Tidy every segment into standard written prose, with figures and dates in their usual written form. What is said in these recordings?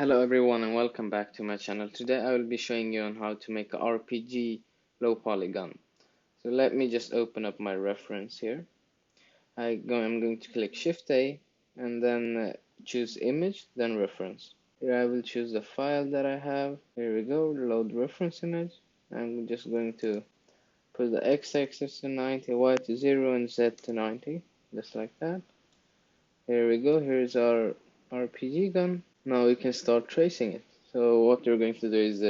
Hello everyone and welcome back to my channel. Today I will be showing you on how to make a RPG low polygon. So let me just open up my reference here. I'm going to click Shift A and then choose image, then reference. Here I will choose the file that I have. Here we go, load reference image. I'm just going to put the x-axis to 90, y to 0 and z to 90, just like that. Here we go, here's our RPG gun. Now we can start tracing it. So what we're going to do is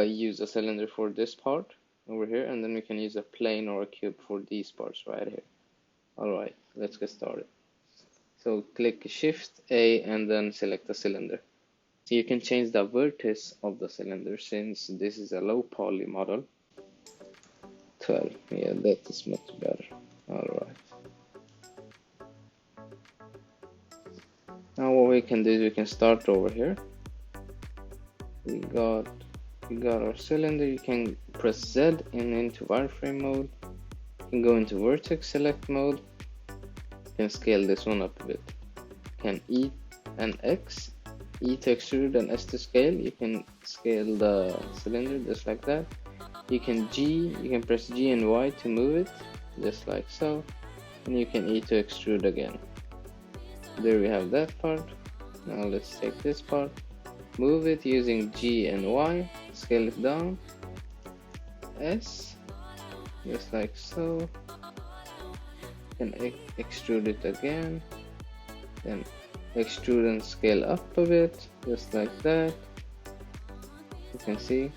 use a cylinder for this part over here, and then we can use a plane or a cube for these parts right here. Alright, let's get started. So click Shift A and then select the cylinder. So you can change the vertex of the cylinder since this is a low poly model. 12, yeah, that is much better. Alright. Now what we can do is we can start over here. We got our cylinder. You can press Z and into wireframe mode. You can go into vertex select mode. You can scale this one up a bit. You can E and X, E to extrude and S to scale. You can scale the cylinder just like that. You can press G and Y to move it, just like so. And you can E to extrude again. There we have that part. Now let's take this part, move it using G and Y, scale it down, S, just like so. Then extrude it again, then extrude and scale up a bit, just like that. You can see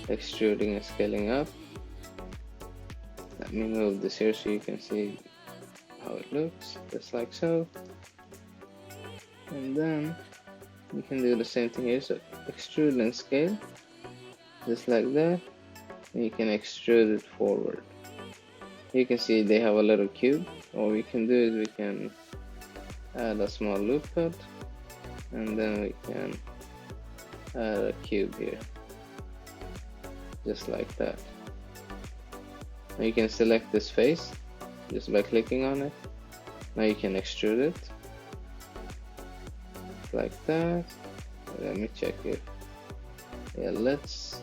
extruding and scaling up. Let me move this here so you can see how it looks, just like so. And then you can do the same thing here, so extrude and scale, just like that. And you can extrude it forward. You can see they have a little cube. What we can do is we can add a small loop cut, and then we can add a cube here, just like that. Now you can select this face just by clicking on it. Now you can extrude it like that. Let me check it. Yeah, let's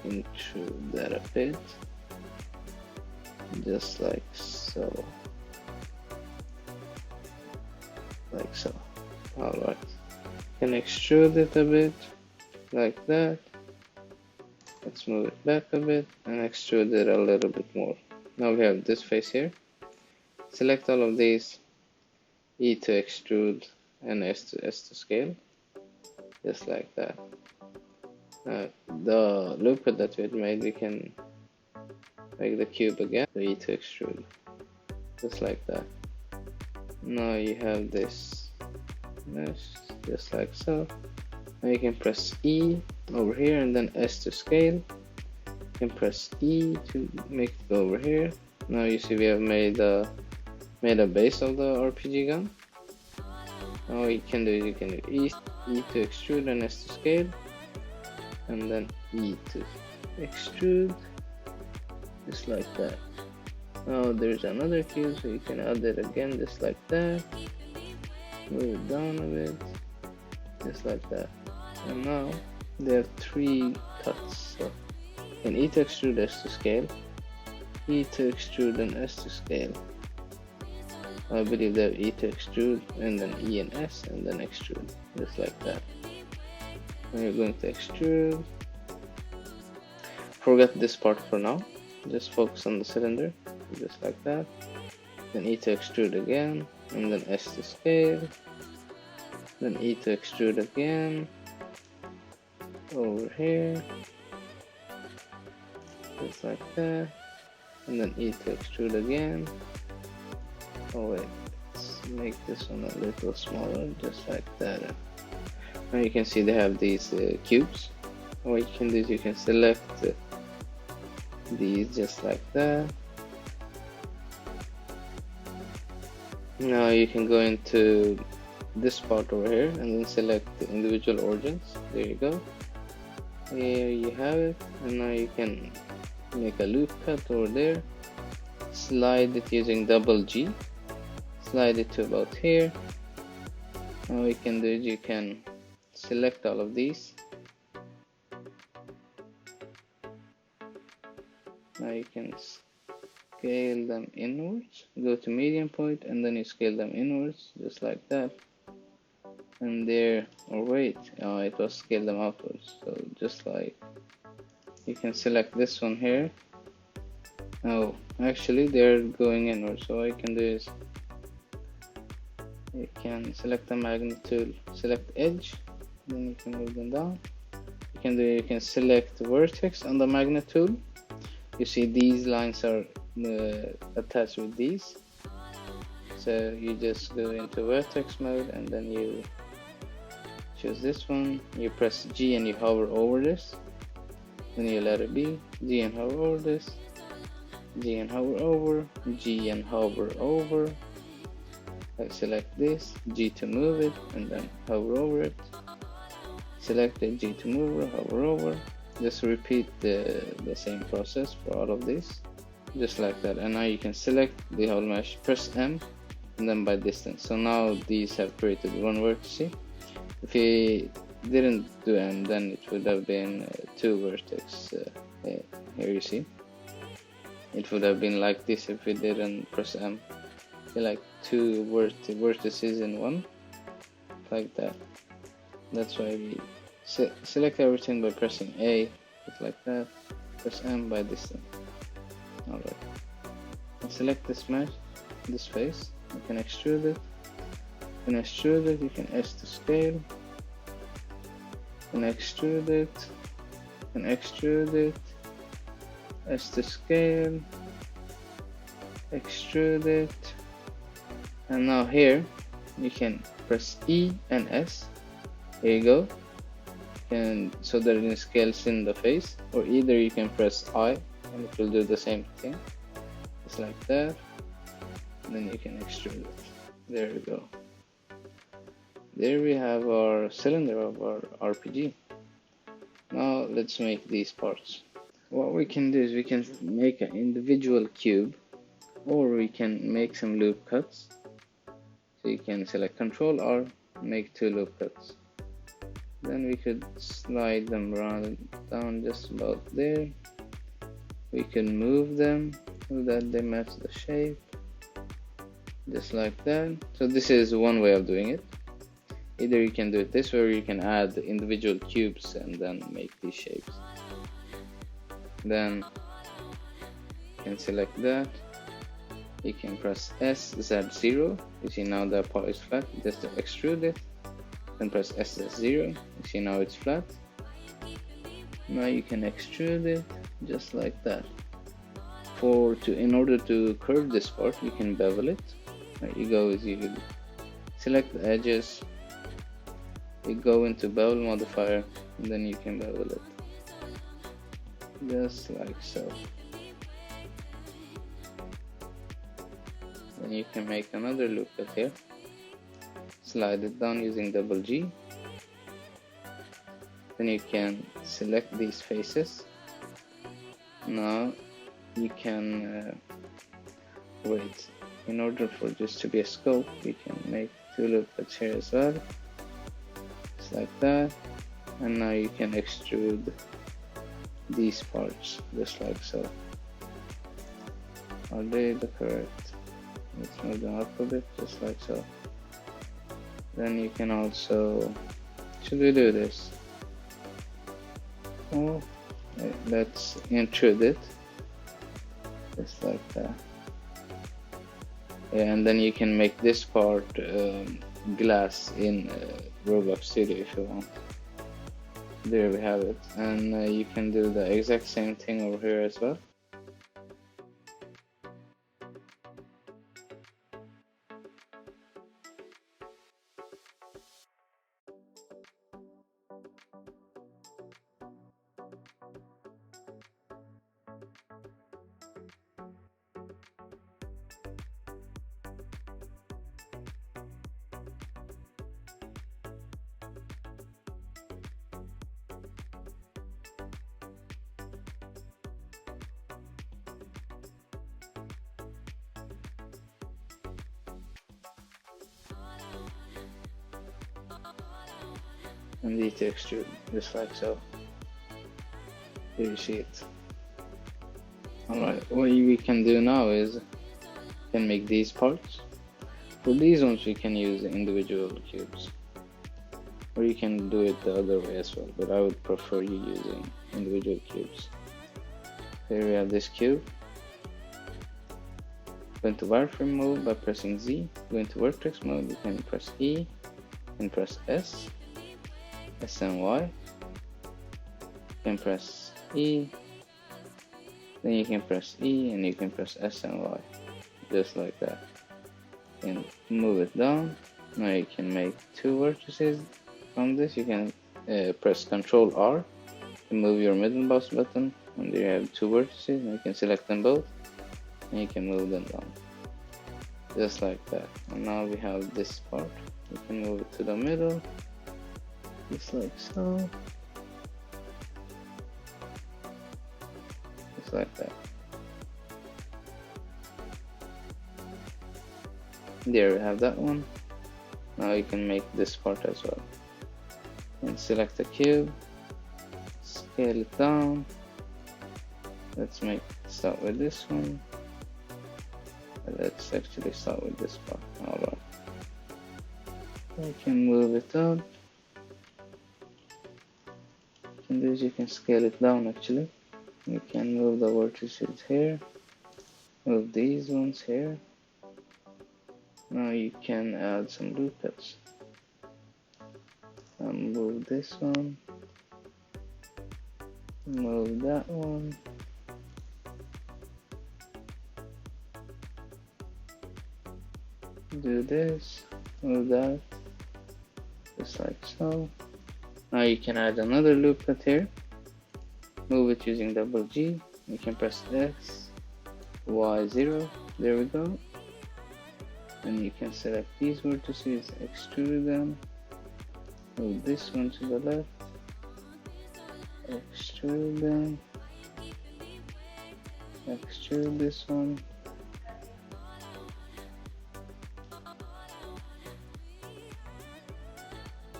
intrude that a bit, just like so. Like so. Alright. Can extrude it a bit like that. Let's move it back a bit and extrude it a little bit more. Now we have this face here. Select all of these, E to extrude and S to scale, just like that. The loop that we had made, we can make the cube again, so E to extrude, just like that. Now you have this mesh, just like so. Now you can press E over here and then S to scale. You can press E to make it go over here. Now you see we have made a base of the RPG gun. Now what you can do is you can do E to extrude and S to scale, and then E to extrude, just like that. Now there's another cube, so you can add it again, just like that. Move it down a bit, just like that. And now there are 3 cuts. So you can E to extrude, S to scale, E to extrude and S to scale. I believe they have E to extrude and then E and S and then extrude, just like that. Now you're going to extrude. Forget this part for now. Just focus on the cylinder, just like that. Then E to extrude again, and then S to scale. Then E to extrude again, over here, just like that. And then E to extrude again. Oh wait, let's make this one a little smaller, just like that. Now you can see they have these cubes. What you can do is you can select these just like that. Now you can go into this part over here and then select the individual origins. There you go. Here you have it, and now you can make a loop cut over there. Slide it using double G. slide it to about here. Now what you can do is you can select all of these. Now you can scale them inwards, go to median point, and then you scale them inwards, just like that. And there, or wait, it was scale them outwards, so just like, you can select this one here. Oh, actually they're going inwards, so what you can do is, you can select the magnet tool, select edge, then you can move them down. You can select vertex on the magnet tool. You see these lines are attached with these, so you just go into vertex mode and then you choose this one, you press G and you hover over this, then you let it be, G and hover over this, G and hover over, G and hover over. I select this, G to move it, and then hover over it. Select it, G to move, hover over. Just repeat the same process for all of these, just like that. And now you can select the whole mesh, press M, and then by distance. So now these have created one vertex. If you didn't do M, then it would have been two vertex. Here you see. It would have been like this if we didn't press M. Like two vertices in one, like that. That's why we select everything by pressing A, just like that. Press M by distance. Alright. And select this mesh, this face. You can extrude it. You can extrude it. You can S to scale. You can extrude it. You can extrude it. S to scale. Extrude it. And now here you can press E and S. Here you go. And so that it scales in the face, or either you can press I and it will do the same thing, just like that. And then you can extrude it. There we go. There we have our cylinder of our RPG. Now let's make these parts. What we can do is we can make an individual cube, or we can make some loop cuts. So you can select Ctrl R, make two loop cuts. Then we could slide them around down just about there. We can move them so that they match the shape, just like that. So this is one way of doing it. Either you can do it this way, or you can add individual cubes and then make these shapes. Then you can select that. You can press S, Z0. You see now the part is flat. Just to extrude it. Then press S, Z0. You see now it's flat. Now you can extrude it just like that. In order to curve this part, you can bevel it. There you go. Is you select the edges. You go into bevel modifier, and then you can bevel it. Just like so. Then you can make another loop cut here. Slide it down using double G. Then you can select these faces. Now you can wait. In order for this to be a scope, you can make two loop cuts here as well. Just like that. And now you can extrude these parts just like so. Are they the correct? Let's move them up a bit, just like so. Then you can also, should we do this? Oh, let's intrude it, just like that. Yeah, and then you can make this part glass in Roblox Studio if you want. There we have it, and you can do the exact same thing over here as well. and D to extrude, just like so. Here you see it. Alright, what we can do now is we can make these parts. For these ones we can use the individual cubes, or you can do it the other way as well, but I would prefer you using individual cubes. Here we have this cube. Go into wireframe mode by pressing Z. Go into vertex mode, you can press E and press S and Y. You can press E, then you can press E and you can press S and Y, just like that. And move it down. Now you can make two vertices from this. You can press Ctrl R to move your middle mouse button, and there you have two vertices, and you can select them both and you can move them down, just like that. And now we have this part. You can move it to the middle, just like so, just like that. There we have that one. Now you can make this part as well. And select the cube, scale it down. Let's start with this one. Let's actually start with this part. Alright. You can move it up. You can do is you can scale it down actually. You can move the vertices here. Move these ones here. Now you can add some loop cuts. Move this one. Move that one. Do this. Move that. Just like so. Now you can add another loop cut here. Move it using double G. You can press X, Y, 0. There we go. And you can select these vertices, extrude them, move this one to the left, extrude them, extrude this one,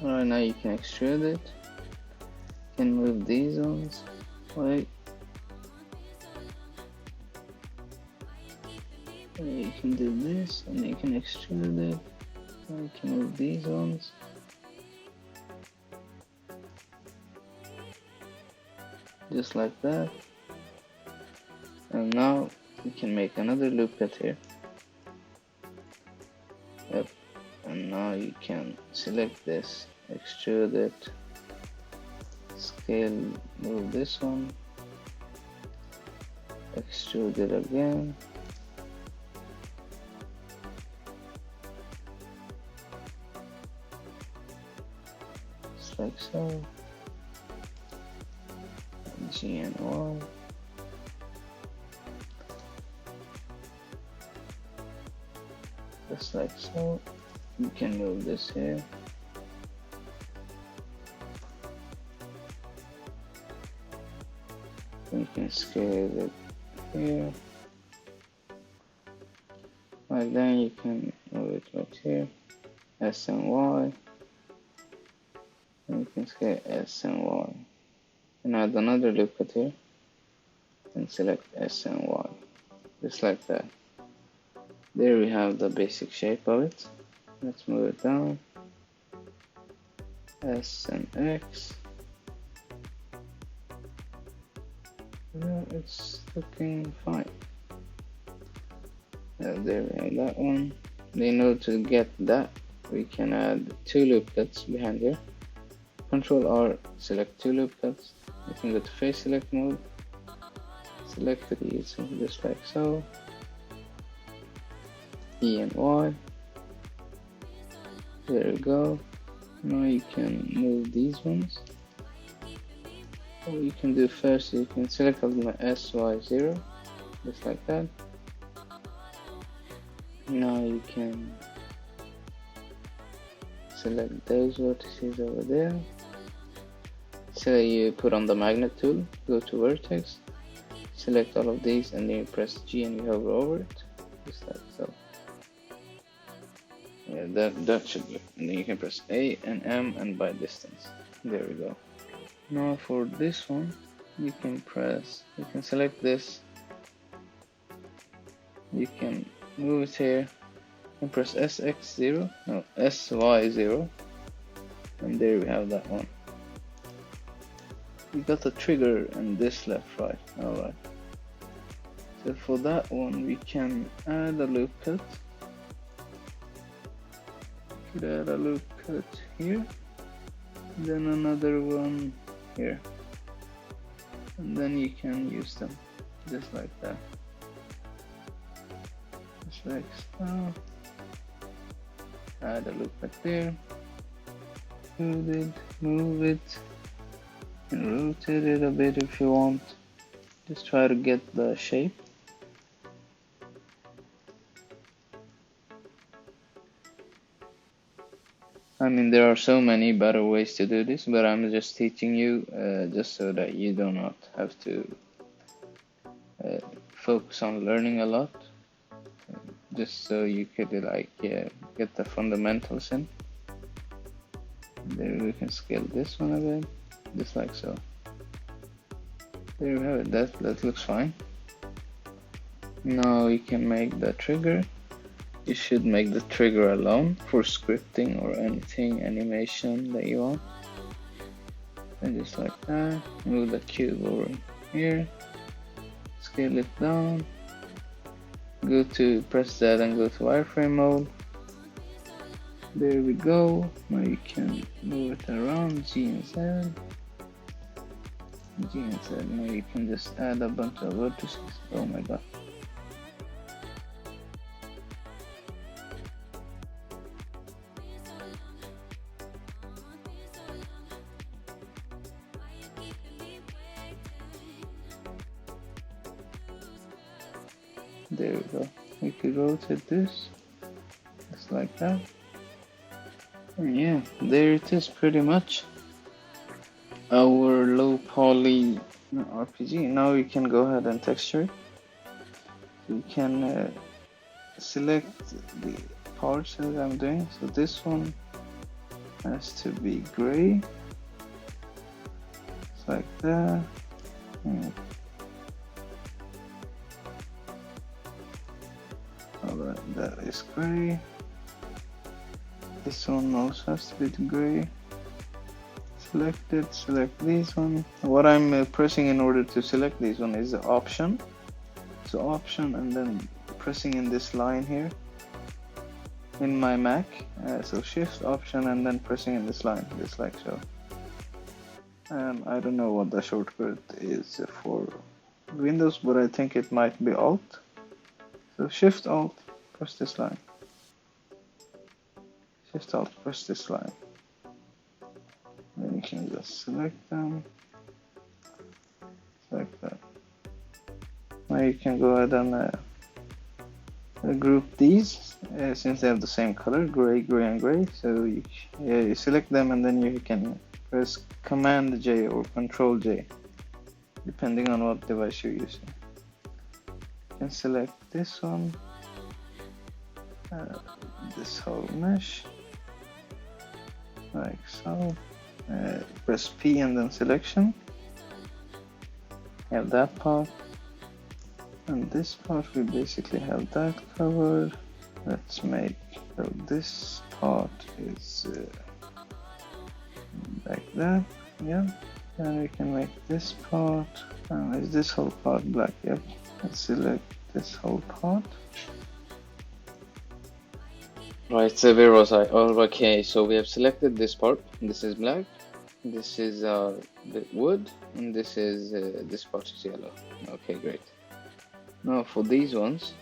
alright, now you can extrude it. You can move these ones, wait. You can do this and you can extrude it. You can move these ones. Just like that. And now you can make another loop cut here. Yep. And now you can select this, extrude it, scale, move this one, extrude it again. Like so, G and Y, just like so. You can move this here, you can scale it here, like then you can move it right here, S and Y. You can scale S and Y and add another loop cut here and select S and Y, just like that. There we have the basic shape of it. Let's move it down, S and X. Yeah, it's looking fine. There we have that one. In order to get that, we can add two loop cuts behind here. Ctrl R, select two loop cuts. You can go to face select mode, select these just like so, E and Y. There we go. Now you can move these ones. What you can do first, you can select my S, Y, 0, just like that. Now you can select those vertices over there. So you put on the magnet tool, go to vertex, select all of these, and then you press G and you hover over it, just like so. Yeah, that should be. And then you can press A and M and by distance. There we go. Now for this one, you can select this, you can move it here, and press SX0, no, SY0, and there we have that one. You got a trigger and this left, right, alright. So for that one, we can add a loop cut. Could add a loop cut here, then another one here, and then you can use them just like that. Just like so. Add a loop cut there. Move it, and rotate it a bit if you want. Just try to get the shape. I mean, there are so many better ways to do this, but I'm just teaching you just so that you do not have to focus on learning a lot, just so you could like get the fundamentals in. There we can scale this one a bit, just like so. There we have it. That looks fine. Now you can make the trigger. You should make the trigger alone for scripting or anything, animation that you want. And just like that, move the cube over here, scale it down, press that and go to wireframe mode. There we go. Now you can move it around, G and Z. Now you can just add a bunch of vertices. Oh my god. There we go. We could rotate this just like that. And yeah, there it is, pretty much our low poly RPG. Now we can go ahead and texture it. We can select the parts as I'm doing. So this one has to be gray, just like that. Alright, that is gray. This one also has to be gray. Select it, select this one. What I'm pressing in order to select this one is the option. So option and then pressing in this line here in my Mac. So shift option and then pressing in this line, just like so. I don't know what the shortcut is for Windows, but I think it might be Alt. So shift alt, press this line. Shift alt, press this line. Then you can just select them, like that. Now you can go ahead and group these since they have the same color, gray, gray, and gray. So you select them and then you can press Command J or Control J, depending on what device you're using. You can select this one, this whole mesh, like so. Press P and then selection. Have that part, and this part we basically have that covered. Let's make so this part is like that. Yeah, and we can make this part. Is this whole part black? Yep. Let's select this whole part. Right, so where was I? Oh, okay, so we have selected this part. This is black. This is the wood, and this part is yellow. Okay, great. Now for these ones,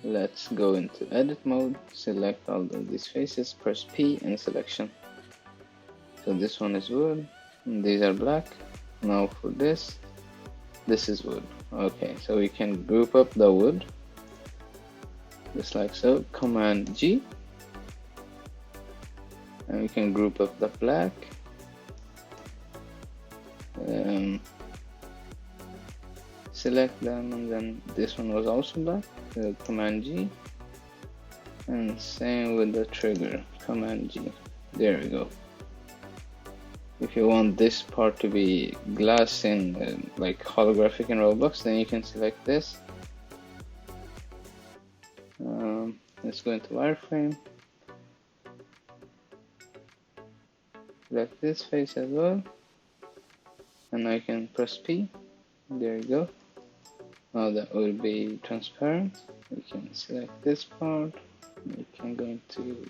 let's go into edit mode, select all of these faces, press P and selection. So this one is wood, and these are black. Now for this is wood. Okay, so we can group up the wood, just like so. Command G, and we can group up the black. Select them, and then this one was also black. So Command G, and same with the trigger. Command G. There we go. If you want this part to be glass in like holographic in Roblox, then you can select this. Let's go into wireframe. Select this face as well, and I can press P. There you go. Now that will be transparent. We can select this part. We can go into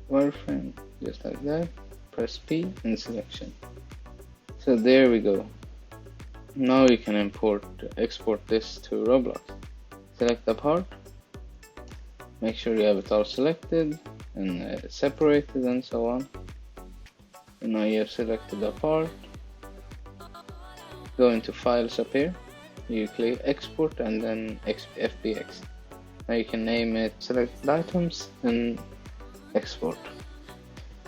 wireframe just like that. Press P and selection. So there we go. Now you can export this to Roblox. Select the part. Make sure you have it all selected and separated and so on. And now you have selected the part. Go into files up here. You click export and then FBX. Now you can name it select items and export.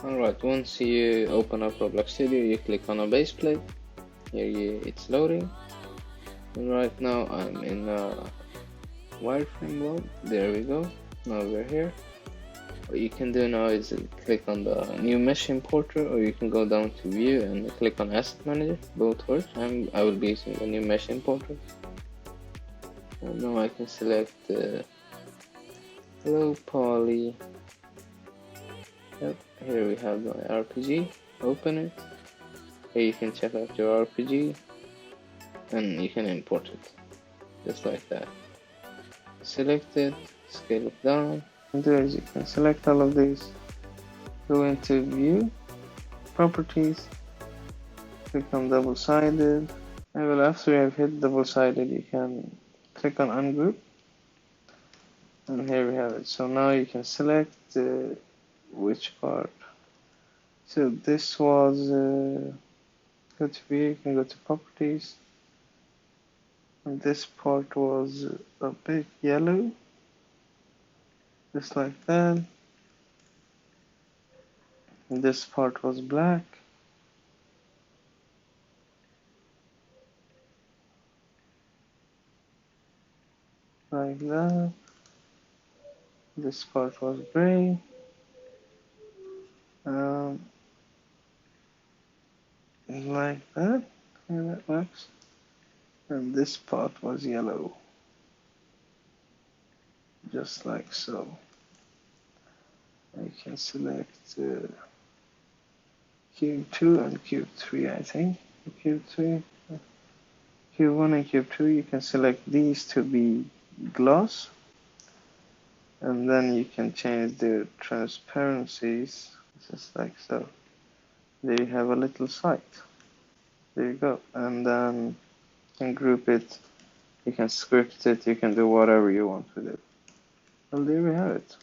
Alright, once you open up Roblox Studio, you click on a base plate. Here it's loading. And right now I'm in wireframe mode. There we go. Now we're here. What you can do now is click on the new mesh importer, or you can go down to view and click on asset manager. Both work. I will be using the new mesh importer. And now I can select hello poly. Yep, here we have my RPG. Open it. Here you can check out your RPG and you can import it just like that. Select it, scale it down. And there you can select all of these. Go into view, properties, click on double sided. And well, after you have hit double sided, you can click on ungroup. And here we have it. So now you can select which part. So this was go to view, you can go to properties. And this part was a bit yellow, just like that. And this part was black. Like that. This part was gray. Like that. Yeah, that works. And this part was yellow. Just like so. I can select cube 2 and cube 3, I think. Cube 3. Cube 1 and cube 2, you can select these to be gloss. And then you can change the transparencies, just like so. There you have a little site. There you go. And then you can group it, you can script it, you can do whatever you want with it. Well, there we have it.